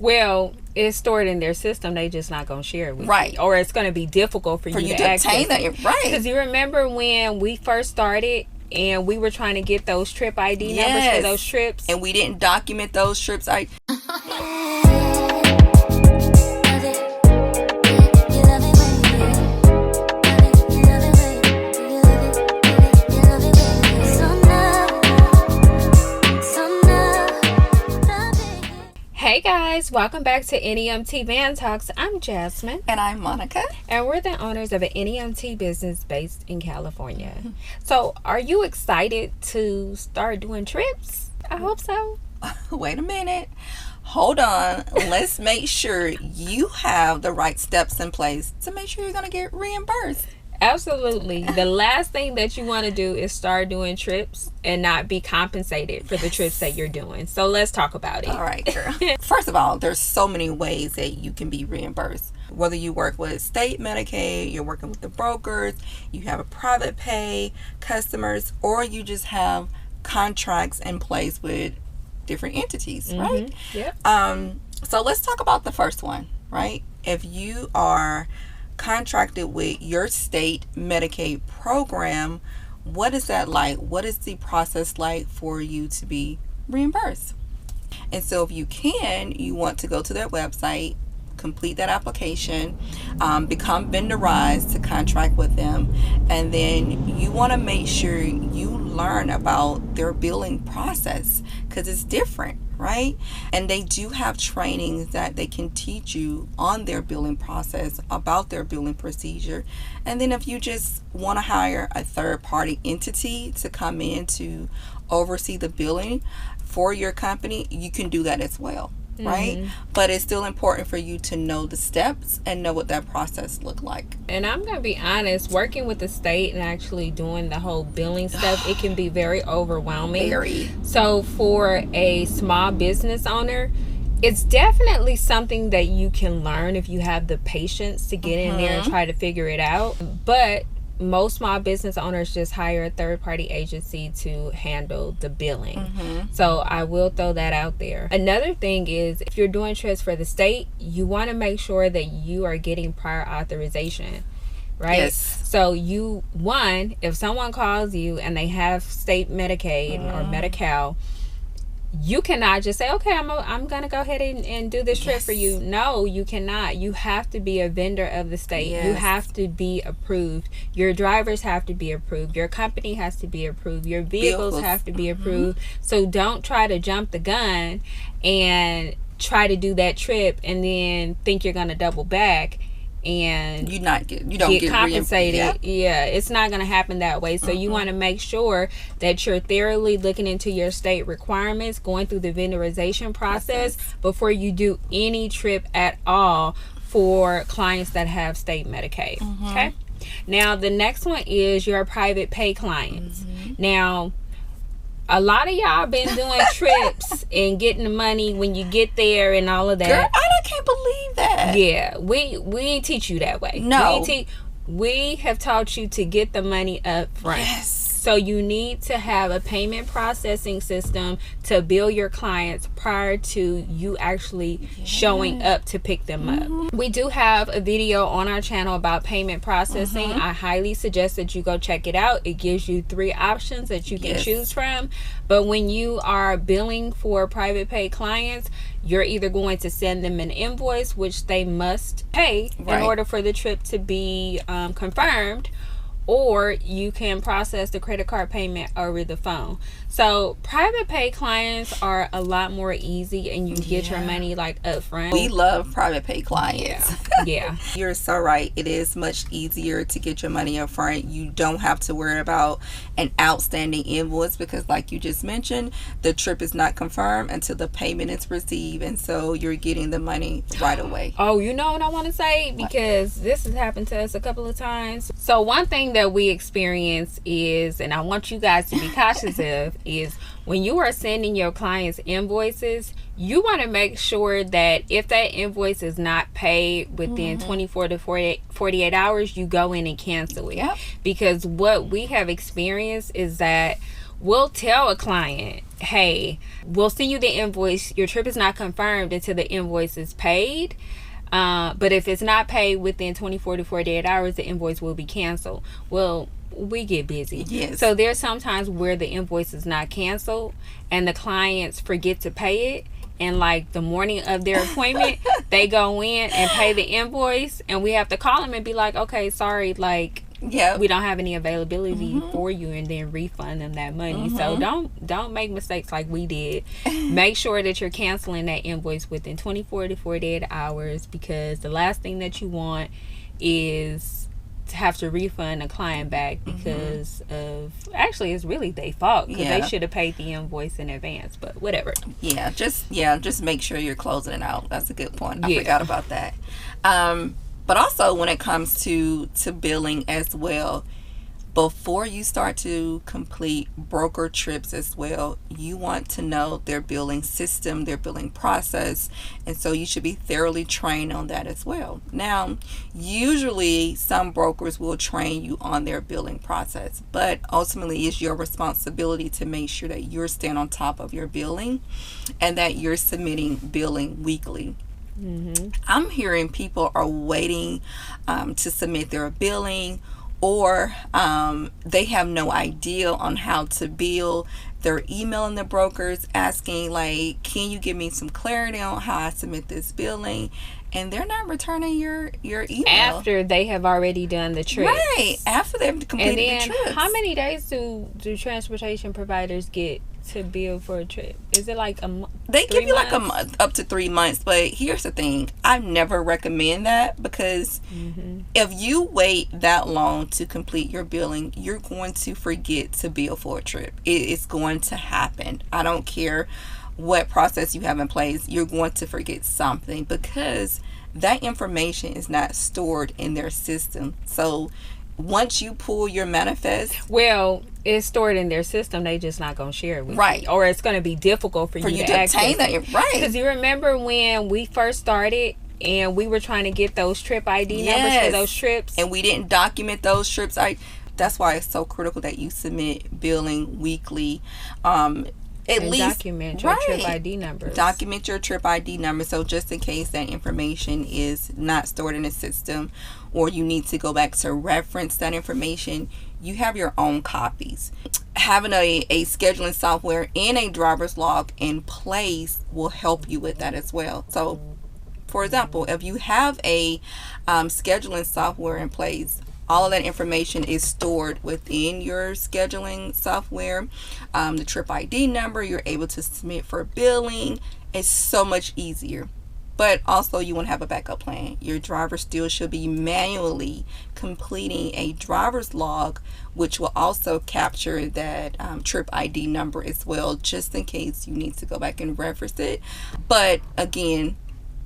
Well, it's stored in their system. They just not going to share it with Right. you. Or it's going to be difficult for you to obtain access that. it. Right. Because you remember when we first started and we were trying to get those trip ID numbers for those trips? And we didn't document those trips. Hey guys, welcome back to Nemt Van Talks. I'm Jasmine. And I'm Monica. And we're the owners of an Nemt business based in California. So, are you excited to start doing trips? I hope so. Wait a minute. Hold on. Let's make sure you have the right steps in place to make sure you're going to get reimbursed. Absolutely. The last thing that you want to do is start doing trips and not be compensated for the trips that you're doing. So let's talk about it. All right, girl. First of all, there's so many ways that you can be reimbursed. Whether you work with state Medicaid, you're working with the brokers, you have a private pay customers, or you just have contracts in place with different entities, right? Yep. So let's talk about the first one, right? If you are contracted with your state Medicaid program, what is that like? What is the process like for you to be reimbursed? And so if you want to go to their website, complete that application, become vendorized to contract with them, and then you want to make sure you learn about their billing process because it's different, right? And they do have trainings that they can teach you on their billing process, about their billing procedure. And then if you just want to hire a third-party entity to come in to oversee the billing for your company, you can do that as well. Right? But it's still important for you to know the steps and know what that process look like. And I'm going to be honest, working with the state and actually doing the whole billing stuff, it can be very overwhelming. Very. So for a small business owner, it's definitely something that you can learn if you have the patience to get in there and try to figure it out. But most small business owners just hire a third-party agency to handle the billing. So I will throw that out there. Another thing is, if you're doing trips for the state, you want to make sure that you are getting prior authorization, right? Yes. So if someone calls you and they have state Medicaid or Medi-Cal, you cannot just say, okay, I'm going to go ahead and do this trip for you. No, you cannot. You have to be a vendor of the state. You have to be approved. Your drivers have to be approved. Your company has to be approved. Your vehicles have to be approved. So don't try to jump the gun and try to do that trip and then think you're going to double back and you don't get compensated. Yeah, it's not going to happen that way. So you want to make sure that you're thoroughly looking into your state requirements, going through the vendorization process before you do any trip at all for clients that have state Medicaid. Okay. Now the next one is your private pay clients. Now, a lot of y'all been doing trips and getting the money when you get there and all of that. Girl, I can't believe that. Yeah, we ain't teach you that way. No. We have taught you to get the money up front. Yes. So you need to have a payment processing system to bill your clients prior to you actually showing up to pick them up. We do have a video on our channel about payment processing. I highly suggest that you go check it out. It gives you 3 options that you can choose from. But when you are billing for private pay clients, you're either going to send them an invoice, which they must pay in order for the trip to be confirmed, or you can process the credit card payment over the phone. So private pay clients are a lot more easy and you get your money like up front. We love private pay clients. Yeah. You're so right. It is much easier to get your money up front. You don't have to worry about an outstanding invoice because, like you just mentioned, the trip is not confirmed until the payment is received, and so you're getting the money right away. Oh, you know what I want to say? Because this has happened to us a couple of times. So one thing that we experience is, and I want you guys to be cautious of, is when you are sending your clients invoices, you want to make sure that if that invoice is not paid within 24 to 48 hours, you go in and cancel it. Because what we have experienced is that we'll tell a client, hey, we'll send you the invoice. Your trip is not confirmed until the invoice is paid. But if it's not paid within 24 to 48 hours, the invoice will be canceled. Well, we get busy. Yes. So there's sometimes where the invoice is not canceled and the clients forget to pay it. And like the morning of their appointment, they go in and pay the invoice, and we have to call them and be like, okay, sorry, like, yeah, we don't have any availability for you, and then refund them that money. So don't make mistakes like we did. Make sure that you're canceling that invoice within 24 to 48 hours, because the last thing that you want is to have to refund a client back because of, actually it's really their fault, because they should have paid the invoice in advance, but whatever. Just make sure you're closing it out. That's a good point. I forgot about that. But also when it comes to billing as well, before you start to complete broker trips as well, you want to know their billing system, their billing process, and so you should be thoroughly trained on that as well. Now, usually some brokers will train you on their billing process, but ultimately it's your responsibility to make sure that you're staying on top of your billing and that you're submitting billing weekly. I'm hearing people are waiting to submit their billing, or they have no idea on how to bill. They're emailing the brokers asking, like, can you give me some clarity on how I submit this billing? And they're not returning your email. After they have already done the trip. Right, after they've completed the trips. How many days do transportation providers get to bill for a trip? Is it like a month? They give you like a month, up to 3 months. But here's the thing, I never recommend that, because if you wait that long to complete your billing, you're going to forget to bill for a trip. It's going to happen. I don't care what process you have in place, you're going to forget something, because that information is not stored in their system. So once you pull your manifest, well, it's stored in their system, they just not gonna share it with you, or it's gonna be difficult for you to obtain that. Right, because you remember when we first started and we were trying to get those trip ID numbers for those trips, and we didn't document those trips. That's why it's so critical that you submit billing weekly. At least document your trip ID numbers. Document your trip ID number, so just in case that information is not stored in the system, or you need to go back to reference that information, you have your own copies. Having a scheduling software and a driver's log in place will help you with that as well. So, for example, if you have a scheduling software in place, all of that information is stored within your scheduling software. The trip ID number, you're able to submit for billing. It's so much easier. But also you want to have a backup plan. Your driver still should be manually completing a driver's log, which will also capture that trip ID number as well, just in case you need to go back and reference it. But again,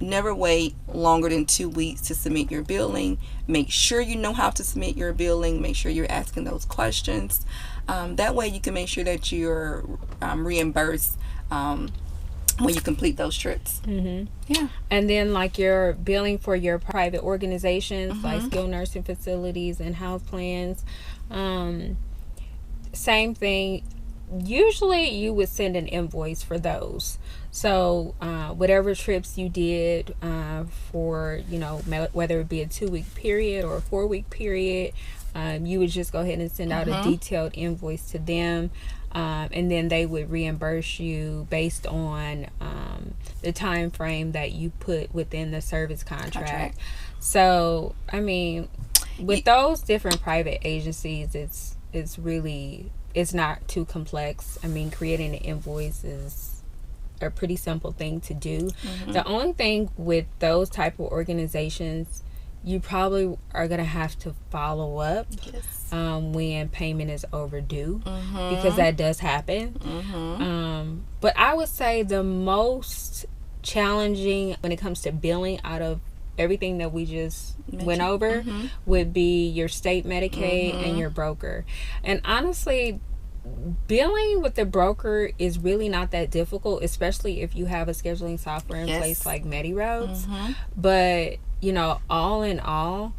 never wait longer than 2 weeks to submit your billing. Make sure you know how to submit your billing. Make sure you're asking those questions. That way you can make sure that you're reimbursed when you complete those trips. Yeah. And then like your billing for your private organizations, like skilled nursing facilities and health plans, same thing. Usually you would send an invoice for those. So whatever trips you did for, whether it be a 2-week period or a 4-week period, you would just go ahead and send out a detailed invoice to them, and then they would reimburse you based on the time frame that you put within the service contract. So I mean, with those different private agencies, it's not too complex. I mean, creating an invoice is a pretty simple thing to do. The only thing with those type of organizations, you probably are going to have to follow up when payment is overdue, because that does happen. But I would say the most challenging when it comes to billing out of everything that we just went over would be your state Medicaid and your broker. And honestly, billing with the broker is really not that difficult, especially if you have a scheduling software in place like MediRoads. But all in all,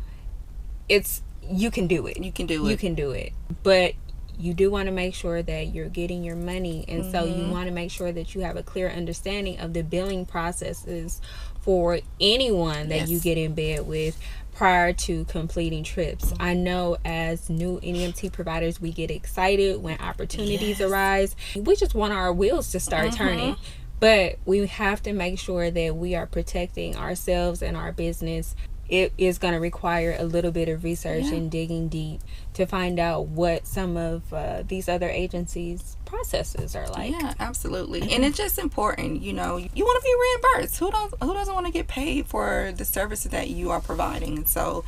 you can do it. You can do it. But you do want to make sure that you're getting your money. And so you want to make sure that you have a clear understanding of the billing processes for anyone that you get in bed with prior to completing trips. I know as new NEMT providers, we get excited when opportunities arise. We just want our wheels to start turning. But we have to make sure that we are protecting ourselves and our business. It is going to require a little bit of research and digging deep to find out what some of these other agencies' processes are like. Yeah, absolutely. And it's just important, you know, you want to be reimbursed. Who doesn't want to get paid for the services that you are providing? And so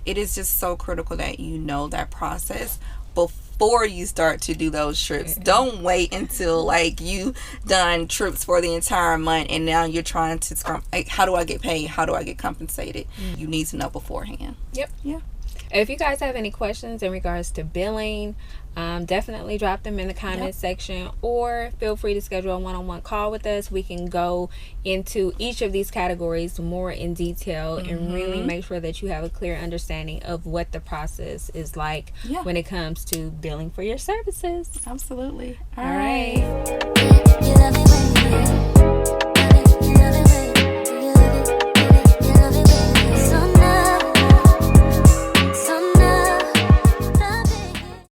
it is just so critical that you know that process before you start to do those trips. Don't wait until like you done trips for the entire month and now you're trying to like, how do I get paid? How do I get compensated? You need to know beforehand. Yep. Yeah. If you guys have any questions in regards to billing, definitely drop them in the comment section, or feel free to schedule a one-on-one call with us. We can go into each of these categories more in detail and really make sure that you have a clear understanding of what the process is like when it comes to billing for your services. Absolutely. All right.